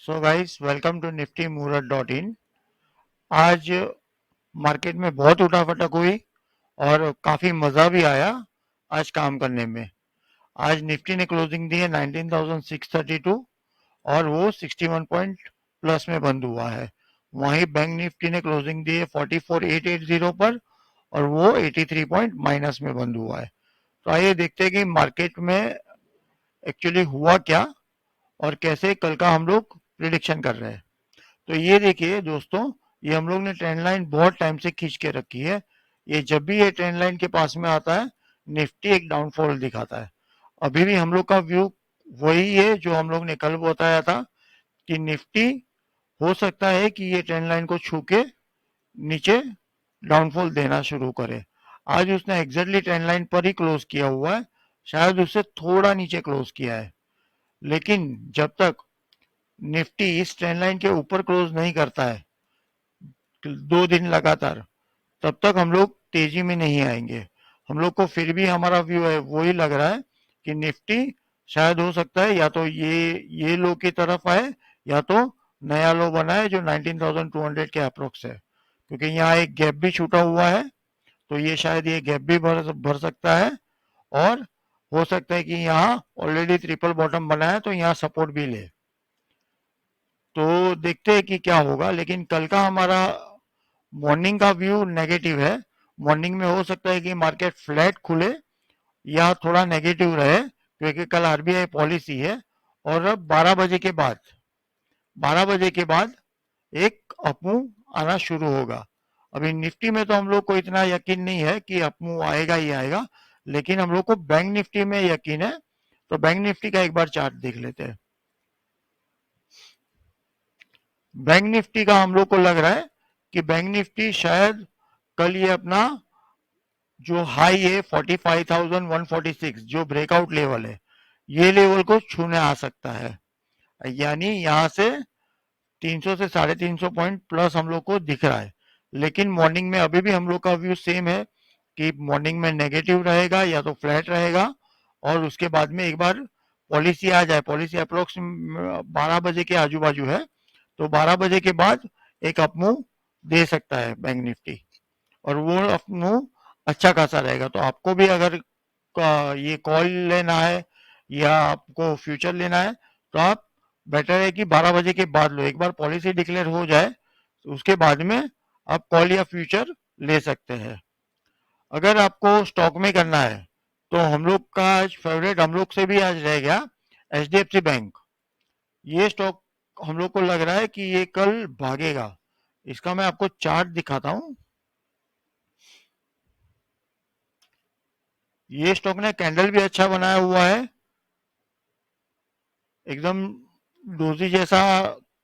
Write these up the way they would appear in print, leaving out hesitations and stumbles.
So guys, welcome to nifty Muhurat dot in. आज market में बहुत उठापटक हुई और काफ़ी मज़ा भी आया आज काम करने में। आज निफ्टी ने क्लोजिंग दी है 19,632 और वो 61 पॉइंट प्लस में बंद हुआ है। वहीं बैंक निफ्टी ने क्लोजिंग दी है 44,880 पर और वो 83 पॉइंट माइनस में बंद हुआ है। तो आइए देखते हैं कि मार्केट में एक्चुअली हुआ क्या और कैसे कल का हम लोग प्रिडिक्शन कर रहे हैं। तो ये देखिए दोस्तों, ये हम लोग ने ट्रेंड लाइन बहुत टाइम से खींच के रखी है। ये जब भी ये ट्रेंड लाइन के पास में आता है, निफ्टी एक डाउनफॉल दिखाता है। अभी भी हम लोग का व्यू वही है जो हम लोग ने कल बताया था कि निफ्टी हो सकता है कि ये ट्रेंड लाइन को छू के नीचे डाउनफॉल देना शुरू करे। आज उसने एग्जैक्टली ट्रेंड लाइन पर ही क्लोज किया हुआ है, शायद उससे थोड़ा नीचे क्लोज किया है। लेकिन जब तक निफ्टी इस ट्रेंड लाइन के ऊपर क्लोज नहीं करता है 2 दिन लगातार, तब तक हम लोग तेजी में नहीं आएंगे। हम लोग को फिर भी हमारा व्यू है वही लग रहा है कि निफ्टी शायद हो सकता है या तो ये लो की तरफ आए या तो नया लो बनाए जो 19,200 के अप्रोक्स है, क्योंकि यहाँ एक गैप भी छूटा हुआ है। तो ये शायद ये गैप भी भर सकता है और हो सकता है कि यहाँ ऑलरेडी ट्रिपल बॉटम बना है तो यहाँ सपोर्ट भी ले। तो देखते हैं कि क्या होगा। लेकिन कल का हमारा मॉर्निंग का व्यू नेगेटिव है। मॉर्निंग में हो सकता है कि मार्केट फ्लैट खुले या थोड़ा नेगेटिव रहे, क्योंकि कल आरबीआई पॉलिसी है। और अब 12 बजे के बाद एक अपमूव आना शुरू होगा। अभी निफ्टी में तो हम लोग को इतना यकीन नहीं है कि अपमूव आएगा ही आएगा, लेकिन हम लोग को बैंक निफ्टी में यकीन है। तो बैंक निफ्टी का एक बार चार्ट देख लेते हैं। बैंक निफ्टी का हम लोग को लग रहा है कि बैंक निफ्टी शायद कल ये अपना जो हाई है 45,146 जो ब्रेकआउट लेवल है, ये लेवल को छूने आ सकता है। यानी यहाँ से 300 से 350 पॉइंट प्लस हम लोग को दिख रहा है। लेकिन मॉर्निंग में अभी भी हम लोग का व्यू सेम है कि मॉर्निंग में नेगेटिव रहेगा या तो फ्लैट रहेगा। और उसके बाद में एक बार पॉलिसी आ जाए, पॉलिसी अप्रोक्स 12 बजे के आजू बाजू है, तो 12 बजे के बाद एक अपमूव दे सकता है बैंक निफ्टी और वो अपमूव अच्छा खासा रहेगा। तो आपको भी अगर ये कॉल लेना है या आपको फ्यूचर लेना है तो आप बेटर है कि 12 बजे के बाद लो। एक बार पॉलिसी डिक्लेयर हो जाए तो उसके बाद में आप कॉल या फ्यूचर ले सकते हैं। अगर आपको स्टॉक में करना है तो हम लोग का आज फेवरेट हम लोग से भी आज रह गया एचडीएफसी बैंक। ये स्टॉक हम लोग को लग रहा है कि ये कल भागेगा। इसका मैं आपको चार्ट दिखाता हूँ। ये स्टॉक ने कैंडल भी अच्छा बनाया हुआ है, एकदम डोजी जैसा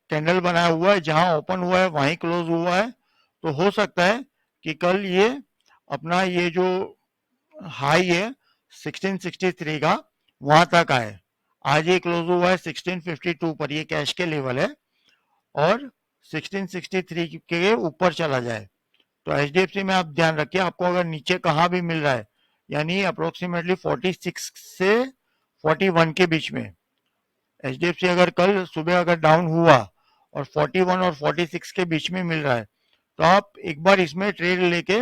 कैंडल बनाया हुआ है। जहां ओपन हुआ है वहीं क्लोज हुआ है। तो हो सकता है कि कल ये अपना ये जो हाई है 1663 का वहां तक आए। आज ये क्लोज हुआ है 1652 पर, ये कैश के लेवल है। और 1663 के ऊपर चला जाए तो एचडीएफसी में आप ध्यान रखिए, आपको अगर नीचे कहाँ भी मिल रहा है यानी अप्रोक्सीमेटली 46 से 41 के बीच में, एचडीएफसी अगर कल सुबह अगर डाउन हुआ और 41 और 46 के बीच में मिल रहा है तो आप एक बार इसमें ट्रेड लेके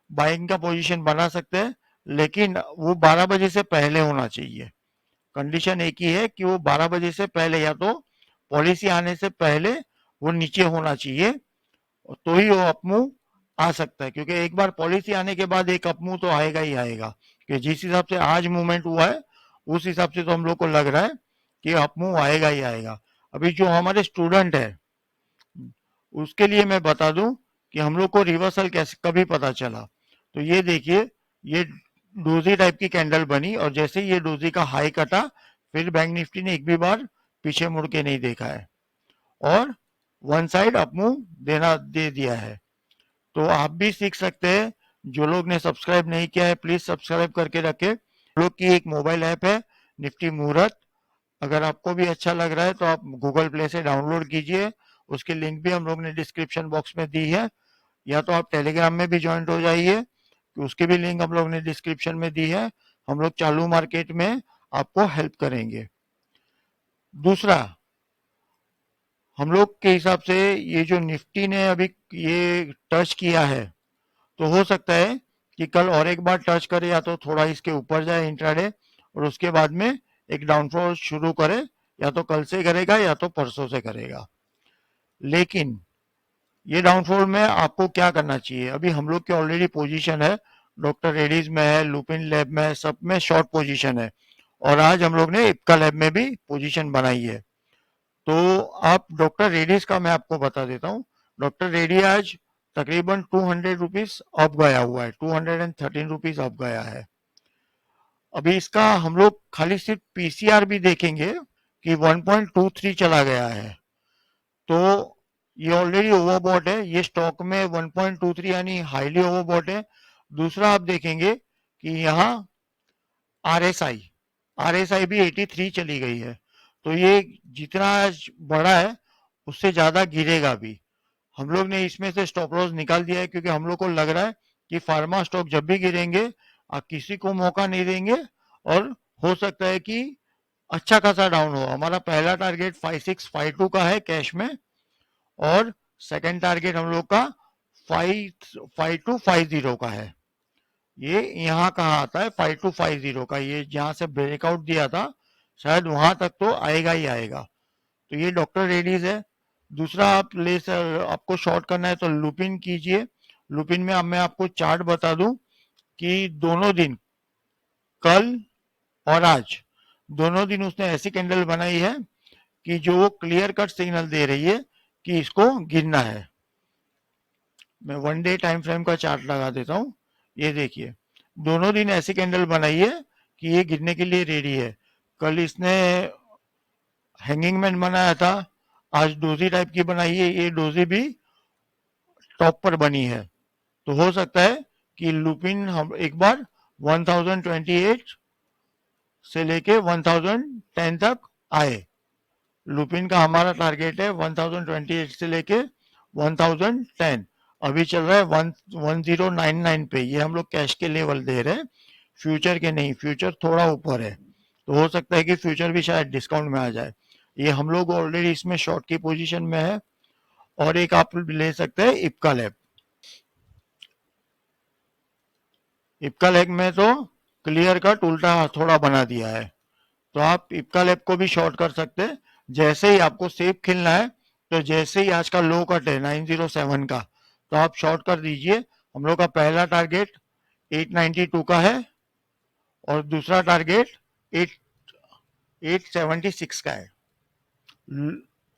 बाइंग का पोजीशन बना सकते हैं। लेकिन वो 12 बजे से पहले होना चाहिए। कंडीशन एक ही है कि वो 12 बजे से पहले या तो पॉलिसी आने से पहले वो नीचे होना चाहिए, तो ही वो अपमूव आ सकता है। क्योंकि एक बार पॉलिसी आने के बाद एक अपमूव तो आएगा ही आएगा। कि जिस हिसाब से आज मूवमेंट हुआ है उस हिसाब से तो हम लोग को लग रहा है कि अपमूव आएगा ही आएगा। अभी जो हमारे स्टूडेंट है उसके लिए मैं बता दूं कि हम लोग को रिवर्सल कैसे कभी पता चला। तो ये देखिए, ये डोजी टाइप की कैंडल बनी और जैसे ही ये डोजी का हाई कटा फिर बैंक निफ्टी ने एक भी बार पीछे मुड़ के नहीं देखा है और वन साइड अपमूव देना दे दिया है। तो आप भी सीख सकते हैं। जो लोग ने सब्सक्राइब नहीं किया है प्लीज सब्सक्राइब करके रखें। हम लोग की एक मोबाइल ऐप है निफ्टी मुहूर्त। अगर आपको भी अच्छा लग रहा है तो आप गूगल प्ले से डाउनलोड कीजिए। उसकी लिंक भी हम लोग ने डिस्क्रिप्शन बॉक्स में दी है। या तो आप टेलीग्राम में भी ज्वाइंट हो जाइए, उसकी भी लिंक हम लोग ने डिस्क्रिप्शन में दी है। हम लोग चालू मार्केट में आपको हेल्प करेंगे। दूसरा, हम लोग के हिसाब से ये जो निफ्टी ने अभी ये टच किया है, तो हो सकता है कि कल और एक बार टच करे, या तो थोड़ा इसके ऊपर जाए इंट्राडे, और उसके बाद में एक डाउनफॉल शुरू करे, या तो कल से करेगा या तो परसों से करेगा। लेकिन ये डाउनफॉल में आपको क्या करना चाहिए, अभी हम लोग की ऑलरेडी पोजीशन है, डॉक्टर रेड्डीज में है, लुपिन लैब में है, सब में शॉर्ट पोजीशन है, और आज हम लोग ने इप्का लैब में भी पोजीशन बनाई है। तो आप डॉक्टर रेड्डीज का मैं आपको बता देता हूँ। डॉक्टर रेड्डी आज तकरीबन 200 रुपीज अप गया हुआ है, 213 रुपीज अप गया है। अभी इसका हम लोग खाली सिर्फ पीसीआर भी देखेंगे कि 1.23 चला गया है, तो ये ऑलरेडी ओवरबॉट है, ये स्टॉक में 1.23 यानी हाईली ओवरबॉट है। दूसरा आप देखेंगे कि यहाँ आरएसआई आरएसआई भी 83 चली गई है, तो ये जितना आज बढ़ा है उससे ज्यादा गिरेगा भी। हम लोग ने इसमें से स्टॉप लॉस निकाल दिया है, क्योंकि हम लोग को लग रहा है कि फार्मा स्टॉक जब भी गिरेंगे आप किसी को मौका नहीं देंगे, और हो सकता है कि अच्छा खासा डाउन हो। हमारा पहला टारगेट 5652 का है कैश में, और सेकंड टारगेट हम लोग का 5250 का है। ये यहाँ कहाँ आता है 5250 का, ये जहां से ब्रेकआउट दिया था शायद वहां तक तो आएगा ही आएगा। तो ये डॉक्टर रेड्डीज है। दूसरा आप ले सर, आपको शॉर्ट करना है तो लुपिन कीजिए। लुपिन में अब मैं आपको चार्ट बता दूं कि दोनों दिन, कल और आज, दोनों दिन उसने ऐसी कैंडल बनाई है कि जो वो क्लियर कट सिग्नल दे रही है कि इसको गिरना है। मैं वन डे टाइम फ्रेम का चार्ट लगा देता हूँ। ये देखिए, दोनों दिन ऐसी कैंडल बनाई है कि ये गिरने के लिए रेडी है। कल इसने हैंगिंग मैन बनाया था, आज डोजी टाइप की बनाई है, ये डोजी भी टॉप पर बनी है। तो हो सकता है कि लुपिन हम एक बार 1028 से लेके 1010 तक आए। लुपिन का हमारा टारगेट है 1028 से लेके 1010। अभी चल रहा है 1099 पे, ये हम लोग कैश के लेवल दे रहे हैं, फ्यूचर के नहीं। फ्यूचर थोड़ा ऊपर है, तो हो सकता है कि फ्यूचर भी शायद डिस्काउंट में आ जाए। ये हम लोग ऑलरेडी इसमें शॉर्ट की पोजीशन में है। और एक आप ले सकते हैं इप्का लैब। इप्का लैब में तो क्लियर कट उल्टा थोड़ा बना दिया है, तो आप इप्का लैब को भी शॉर्ट कर सकते हैं। जैसे ही आपको सेफ खेलना है, तो जैसे ही आज का लो कट है 907 का, तो आप शॉर्ट कर दीजिए। हम लोग का पहला टारगेट 892 का है, और दूसरा टारगेट 876 का है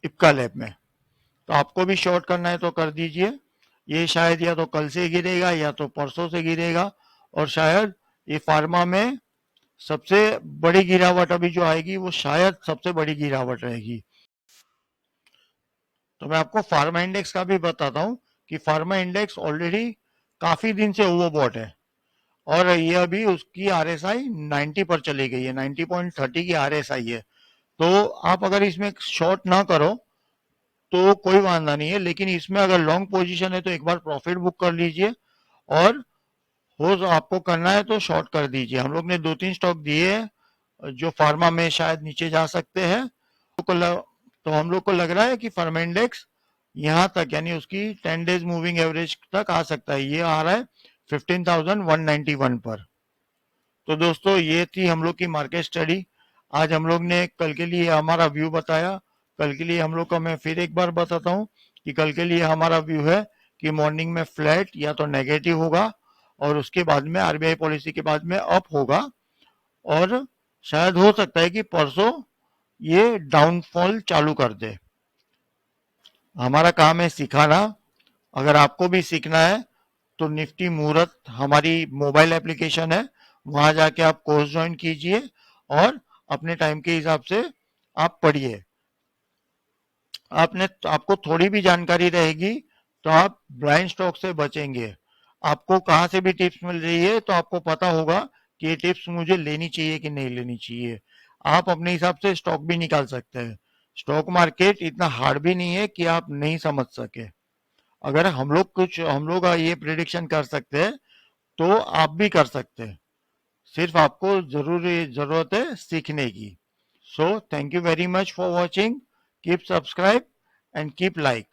इप्का लैब में। तो आपको भी शॉर्ट करना है तो कर दीजिए। ये शायद या तो कल से गिरेगा या तो परसों से गिरेगा, और शायद ये फार्मा में सबसे बड़ी गिरावट अभी जो आएगी वो शायद सबसे बड़ी गिरावट रहेगी। तो मैं आपको फार्मा इंडेक्स का भी बताता हूँ कि फार्मा इंडेक्स ऑलरेडी काफी दिन से ओवरबॉट है, और ये अभी उसकी आरएसआई 90 पर चली गई है, 90.30 की आरएसआई है। तो आप अगर इसमें शॉर्ट ना करो तो कोई वांदा नहीं है, लेकिन इसमें अगर लॉन्ग पोजीशन है तो एक बार प्रॉफिट बुक कर लीजिए, और हो आपको करना है तो शॉर्ट कर दीजिए। हम लोग ने दो तीन स्टॉक दिए हैं जो फार्मा में शायद नीचे जा सकते हैं। तो हम लोग को लग रहा है कि फार्मा इंडेक्स यहाँ तक, यानी उसकी 10 डेज मूविंग एवरेज तक आ सकता है। ये आ रहा है 15,191 पर। तो दोस्तों ये थी हम लोग की मार्केट स्टडी। आज हम लोग ने कल के लिए हमारा व्यू बताया। कल के लिए हम लोग का मैं फिर एक बार बताता हूँ कि कल के लिए हमारा व्यू है कि मॉर्निंग में फ्लैट या तो नेगेटिव होगा, और उसके बाद में आरबीआई पॉलिसी के बाद में अप होगा, और शायद हो सकता है कि परसों ये डाउनफॉल चालू कर दे। हमारा काम है सिखाना। अगर आपको भी सीखना है तो निफ्टी मुहूर्त हमारी मोबाइल एप्लीकेशन है, वहां जाके आप कोर्स ज्वाइन कीजिए, और अपने टाइम के हिसाब से आप पढ़िए। आपको थोड़ी भी जानकारी रहेगी तो आप ब्लाइंड स्टॉक से बचेंगे। आपको कहाँ से भी टिप्स मिल रही है तो आपको पता होगा कि ये टिप्स मुझे लेनी चाहिए कि नहीं लेनी चाहिए। आप अपने हिसाब से स्टॉक भी निकाल सकते हैं। स्टॉक मार्केट इतना हार्ड भी नहीं है कि आप नहीं समझ सके। अगर हम लोग ये प्रिडिक्शन कर सकते हैं तो आप भी कर सकते हैं। सिर्फ आपको जरूरत है सीखने की। So thank you very much for watching. Keep subscribe and keep like.